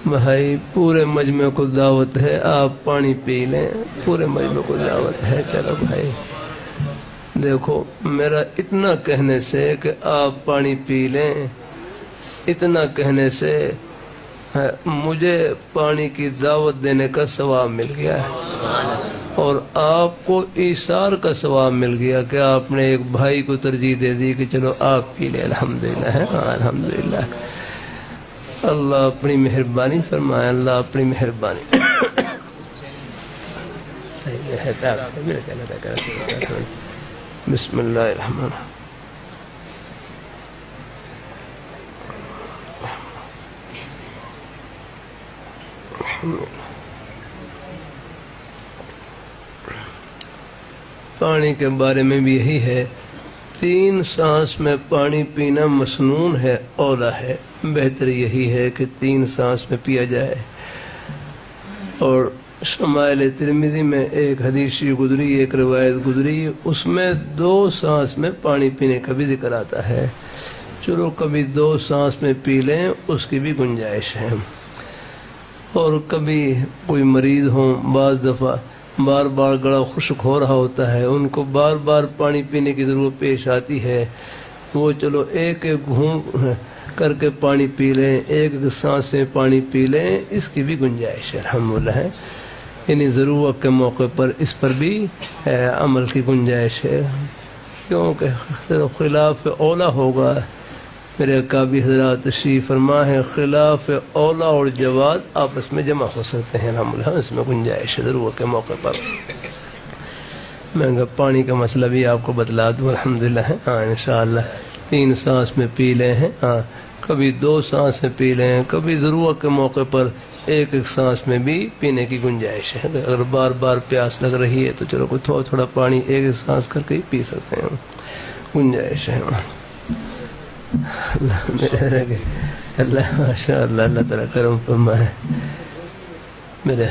بھائی پورے مجمع کو دعوت ہے، آپ پانی پی لیں، پورے مجمع کو دعوت ہے۔ چلو بھائی دیکھو، میرا اتنا کہنے سے کہ آپ پانی پی لیں، اتنا کہنے سے مجھے پانی کی دعوت دینے کا ثواب مل گیا ہے، اور آپ کو ایثار کا ثواب مل گیا کہ آپ نے ایک بھائی کو ترجیح دے دی کہ چلو آپ پی لیں۔ الحمدللہ ہے، الحمدللہ۔ اللہ اپنی مہربانی فرمائے، اللہ اپنی مہربانی۔ بسم اللہ الرحمن الرحیم۔ پانی کے بارے میں بھی یہی ہے، 3 سانس میں پانی پینا مسنون ہے، اولا ہے، بہتر یہی ہے کہ 3 سانس میں پیا جائے۔ اور شمائل ترمذی میں ایک حدیث گزری، ایک روایت گزری، اس میں 2 سانس میں پانی پینے کا بھی ذکر آتا ہے۔ چلو کبھی 2 سانس میں پی لیں، اس کی بھی گنجائش ہے۔ اور کبھی کوئی مریض ہوں، بعض دفعہ بار بار گلا خشک ہو رہا ہوتا ہے، ان کو بار بار پانی پینے کی ضرورت پیش آتی ہے، وہ چلو ایک ایک گھونٹ کر کے پانی پی لیں، ایک ایک سانس سے پانی پی لیں، اس کی بھی گنجائش ہے الحمدللہ ہے۔ یعنی ضرورت کے موقع پر اس پر بھی عمل کی گنجائش ہے، کیونکہ خلاف اولا ہوگا۔ میرے اکابی حضرات تشریف فرما ہے، خلاف اولا اور جواز آپس میں جمع ہو سکتے ہیں الحمدللہ، اس میں گنجائش ہے ضرورت کے موقع پر۔ میں پانی کا مسئلہ بھی آپ کو بتلا دوں الحمدللہ ہے، انشاءاللہ 3 سانس میں پی لیں ہیں، کبھی 2 سانس میں پی لیں، کبھی ضرورت کے موقع پر ایک ایک سانس میں بھی پینے کی گنجائش ہے۔ اگر بار بار پیاس لگ رہی ہے تو چلو کوئی تھوڑا تھوڑا پانی ایک ایک سانس کر کے ہی پی سکتے ہیں، گنجائش ہے۔ اللہ ماشاء اللہ، اللہ تعالیٰ کرم فرمائے میرے